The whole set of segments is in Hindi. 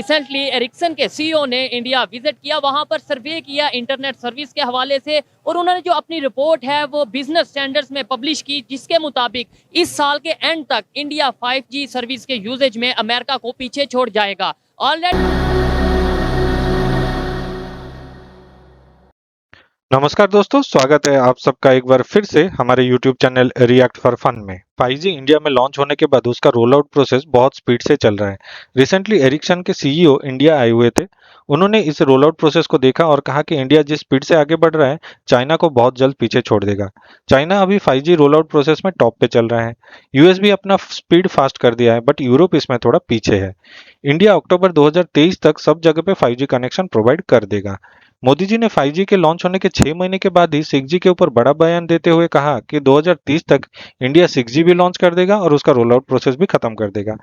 रिसेंटली एरिक्सन के सीईओ ने इंडिया विजिट किया, वहां पर सर्वे किया इंटरनेट सर्विस के हवाले से, और उन्होंने जो अपनी रिपोर्ट है वो बिजनेस स्टैंडर्ड्स में पब्लिश की, जिसके मुताबिक इस साल के एंड तक इंडिया 5G सर्विस के यूजेज में अमेरिका को पीछे छोड़ जाएगा। ऑलरेडी नमस्कार दोस्तों, स्वागत है आप सबका एक बार फिर से हमारे YouTube channel react for fun में। 5G इंडिया में लॉन्च होने के बाद उसका रोल आउट प्रोसेस बहुत स्पीड से चल रहा है। रिसेंटली एरिक्सन के सीईओ इंडिया आए हुए थे। उन्होंने इस रोल आउट प्रोसेस को देखा और कहा कि इंडिया जिस स्पीड से आगे बढ़ रहा है, चाइना को बहुत जल्द पीछे छोड़ देगा। चाइना अभी 5G रोल आउट प्रोसेस में टॉप पे चल रहा है। यूएस भी अपना स्पीड फास्ट कर दिया है, बट यूरोप इसमें थोड़ा पीछे है। इंडिया अक्टूबर 2023 तक सब जगह पे 5G कनेक्शन प्रोवाइड कर देगा। मोदी जी ने 5G के लॉन्च होने के 6 महीने के बाद ही 6G के ऊपर बड़ा बयान देते हुए कहा कि 2030 तक इंडिया 6G भी लॉन्च कर देगा और उसका रोल आउट प्रोसेस भी खत्म कर देगा।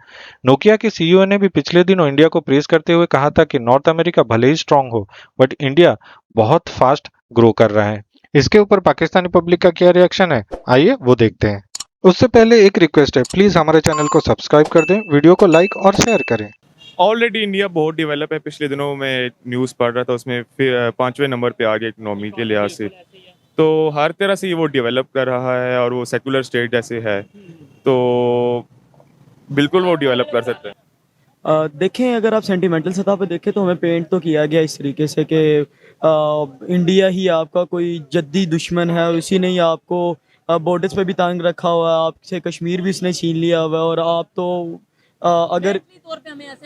नोकिया के सीईओ ने भी पिछले दिनों इंडिया को प्रेज करते हुए कहा था कि नॉर्थ अमेरिका भले ही स्ट्रांग हो, बट इंडिया बहुत फास्ट ग्रो कर रहा है। इसके ऊपर पाकिस्तानी पब्लिक का क्या रिएक्शन है, आइए वो देखते हैं। उससे पहले एक रिक्वेस्ट है, प्लीज हमारे चैनल को सब्सक्राइब कर दें, वीडियो को लाइक और शेयर करें। ऑलरेडी इंडिया बहुत डेवलप है। पिछले दिनों में न्यूज़ पढ़ रहा था, उसमें फिर 5वें नंबर पे आ गया इकोनॉमी के लिहाज से। तो हर तरह से वो डेवलप कर रहा है और वो सेकुलर स्टेट जैसे है, तो बिल्कुल वो डेवलप कर सकते हैं। देखें, अगर आप सेंटिमेंटल सतह पे देखें तो हमें पेंट तो किया गया इस तरीके से कि इंडिया ही आपका कोई जद्दी दुश्मन है और इसी ने ही आपको बॉर्डर्स पे भी तंग रखा हुआ है, आपसे कश्मीर भी इसने छीन लिया हुआ है, और आप तो अगर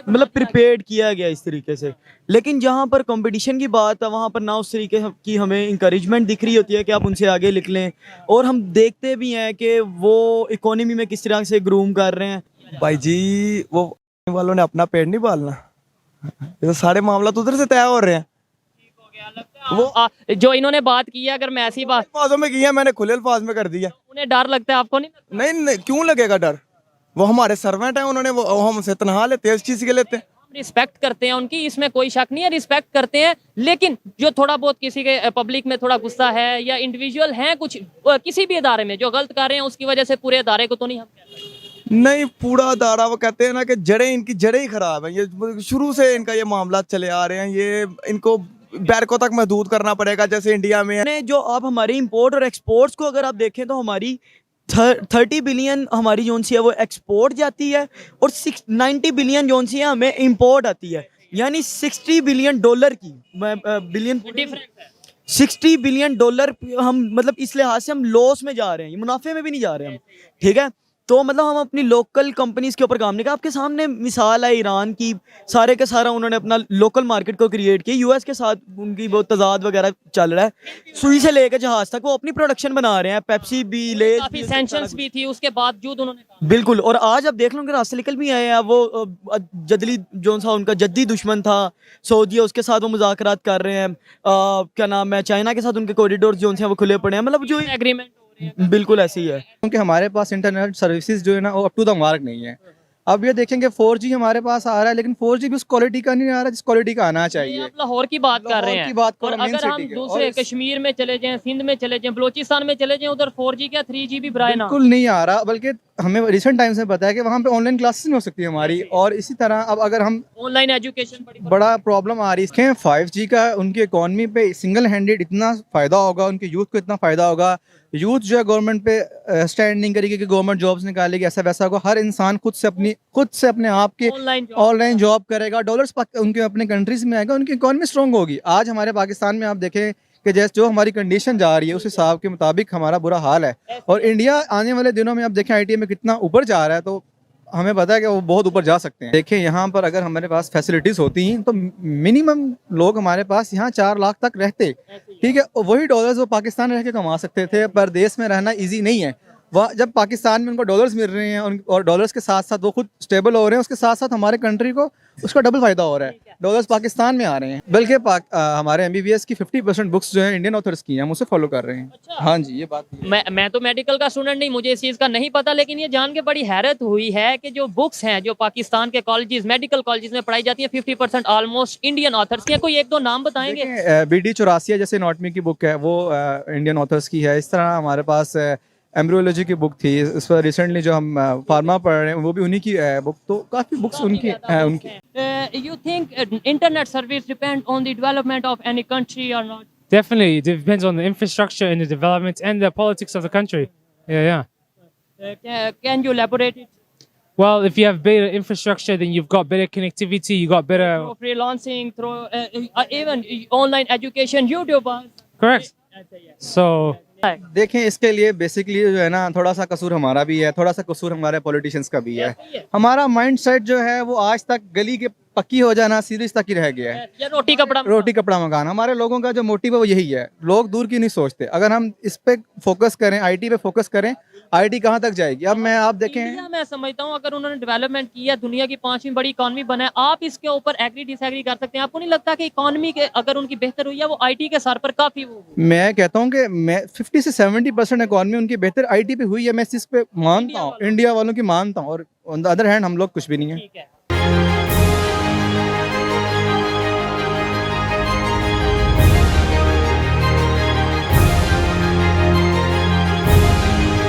मतलब प्रिपेयर्ड किया गया इस तरीके से। लेकिन जहाँ पर कंपटीशन की बात है वहाँ पर ना उस तरीके की हमें इंकरेजमेंट दिख रही होती है कि आप उनसे आगे निकलें, और हम देखते भी हैं कि वो इकोनॉमी में किस तरह से ग्रूम कर रहे हैं। भाई जी, वो वालों ने अपना पेड़ नहीं पालना, ये तो सारे मामला तो उधर से तय हो रहे हैं। वो जो इन्होंने बात की है, अगर मैं ऐसी बात अल्फाजों में की है, मैंने खुले अल्फाज में कर दिया। उन्हें डर लगता है, आपको नहीं लगता? नहीं, क्यों लगेगा डर? वो हमारे सर्वेंट हैं, उन्होंने वो हमसे तनहा लेते हैं, इस चीज के लेते हैं। हम रिस्पेक्ट करते हैं उनकी, इसमें कोई शक नहीं है, रिस्पेक्ट करते हैं। लेकिन जो थोड़ा बहुत किसी के पब्लिक में थोड़ा गुस्सा है या इंडिविजुअल हैं कुछ किसी भी इदारे में जो गलत कर रहे हैं, उसकी वजह से पूरे इदारे को तो नहीं हम कह रहे। नहीं, पूरा दारा वो कहते हैं ना कि इनकी जड़ें ही खराब है। ये शुरू से इनका ये मामला चले आ रहे हैं, ये इनको बैरकों तक महदूद करना पड़ेगा। जैसे इंडिया में ने जो आप हमारी इंपोर्ट और एक्सपोर्ट्स को अगर आप देखें तो हमारी 30 बिलियन हमारी जोन सी है वो एक्सपोर्ट जाती है, और 90 बिलियन जोन सी है हमें इंपोर्ट आती है, यानी 60 बिलियन डॉलर की बिलियन 60 बिलियन डॉलर हम मतलब इस लिहाज से हम लॉस में जा रहे हैं, मुनाफे में भी नहीं जा रहे हम। ठीक है, तो मतलब हम अपनी लोकल कंपनीज के ऊपर काम नहीं कर। आपके सामने मिसाल है ईरान की, सारे का सारा उन्होंने अपना लोकल मार्केट को क्रिएट किया। यूएस के साथ उनकी बहुत तजाद वगैरह चल रहा है, सुई से लेकर जहाज तक वो अपनी प्रोडक्शन बना रहे हैं। पेप्सी भी, ले काफी सैंक्शंस भी थी, उसके बावजूद उन्होंने बिल्कुल। और आज आप देख लो कि रास्ते निकल भी आए हैं। वो जदली जो सा उनका जद्दी दुश्मन था सऊदी, उसके साथ वो मुज़ाकरात कर रहे हैं। क्या नाम है, चाइना के साथ उनके कॉरिडोर जो हैं वो खुले पड़े हैं। मतलब जो एग्रीमेंट बिल्कुल ऐसे ही है, क्योंकि हमारे पास इंटरनेट सर्विसेज जो है ना वो अप टू द मार्क नहीं है। अब ये देखेंगे 4G हमारे पास आ रहा है, लेकिन 4G भी उस क्वालिटी का नहीं आ रहा जिस क्वालिटी का आना चाहिए। आप लाहौर की बात कर रहे हैं, की बात और अगर हम दूसरे कश्मीर में चले जाएं, सिंध में चले जाएं, बलोचिस्तान में चले जाएं, उधर 4G क्या 3G भी बराए ना बिल्कुल नहीं आ रहा। बल्कि हमें रिसेंट टाइम्स में पता है कि वहाँ पे ऑनलाइन क्लासेस नहीं हो सकती हमारी। और इसी तरह अब अगर हम ऑनलाइन एजुकेशन बड़ा प्रॉब्लम आ रही है 5G का, उनकी इकोनॉमी पे सिंगल हैंडेड इतना फ़ायदा होगा, उनके यूथ को इतना फ़ायदा होगा। यूथ जो है गवर्नमेंट पे स्टैंड नहीं करेगी कि गवर्नमेंट जॉब्स निकालेगी, ऐसा वैसा होगा। हर इंसान खुद से अपने आप के ऑनलाइन जॉब करेगा, डॉलर्स उनके अपने कंट्रीज में आएगा, उनकी इकोनॉमी स्ट्रॉन्ग होगी। आज हमारे पाकिस्तान में आप देखें कि जैसे जो हमारी कंडीशन जा रही है उस हिसाब के मुताबिक हमारा बुरा हाल है। और इंडिया आने वाले दिनों में आप देखें आईटी में कितना ऊपर जा रहा है, तो हमें पता है कि वो बहुत ऊपर जा सकते हैं। देखें, यहाँ पर अगर हमारे पास फैसिलिटीज़ होती हैं तो मिनिमम लोग हमारे पास यहाँ 4 लाख तक रहते। ठीक है, वही डॉलर्स वो पाकिस्तान रह के कमा सकते थे। पर देश में रहना इजी नहीं है। वह जब पाकिस्तान में उनको डॉलर्स मिल रहे हैं और डॉलर्स के साथ साथ वो खुद स्टेबल हो रहे हैं, उसके साथ साथ हमारे कंट्री को उसका डबल फायदा हो रहा है। डॉलर्स पाकिस्तान में आ रहे हैं, बल्कि हमारे MBBS की 50% बुक्स जो है इंडियन ऑथर्स की हैं, हम उसे फॉलो कर रहे हैं। अच्छा। हाँ जी, ये बात मैं तो मेडिकल का स्टूडेंट नहीं, मुझे इस चीज़ का नहीं पता, लेकिन ये जान के बड़ी हैरत हुई है कि जो बुक्स हैं जो पाकिस्तान के कॉलेजेस, मेडिकल कॉलेजेस में पढ़ाई जाती है, 50% ऑलमोस्ट इंडियन ऑथर्स की है। कोई एक दो नाम बताएंगे? BD 84 जैसे एनाटॉमी की बुक है वो इंडियन ऑथर्स की है। इस तरह हमारे पास एम्ब्रियोलॉजी की बुक थी, इस पर रिसेंटली जो हम फार्मा पढ़ रहे हैं वो भी उन्हीं की है बुक, तो काफ़ी बुक्स उनकी हैं उनकी। You think internet service depend on the development of any country or not? Definitely, it depends on the infrastructure and the development and the politics of the country. Yeah. Can you elaborate it? Well, if you have better infrastructure, then you've got better connectivity, you got better. Through freelancing, through even online education, YouTubers. Correct. So, देखें, इसके लिए बेसिकली जो है ना, थोड़ा सा कसूर हमारा भी है, थोड़ा सा कसूर हमारे पॉलिटिशियंस का भी है। हमारा माइंडसेट जो है वो आज तक गली के पक्की हो जाना सीरीज तक ही रह गया है। या रोटी कपड़ा रोटी कपड़ा मकान, हमारे लोगों का जो मोटिव है वो यही है। लोग दूर की नहीं सोचते। अगर हम इस पे फोकस करें, आईटी पे फोकस करें, आईटी कहाँ तक जाएगी? अब आप देखें, इंडिया मैं समझता हूँ अगर उन्होंने डेवलपमेंट किया, दुनिया की 5वीं बड़ी इकॉनमी बना है, आप इसके ऊपर एग्री डिसएग्री कर सकते हैं। आपको नहीं लगता कि इकॉनमी के अगर उनकी बेहतर हुई है वो आईटी के सर पर काफी वो मैं कहता हूँ कि मैं 50 से 70% इकॉनमी उनकी बेहतर आईटी पे हुई है। मैं इस चीज़ पे मानता हूँ, इंडिया वालों की मानता हूँ, और ऑन द अदर हैंड हम लोग कुछ भी नहीं है। ठीक है।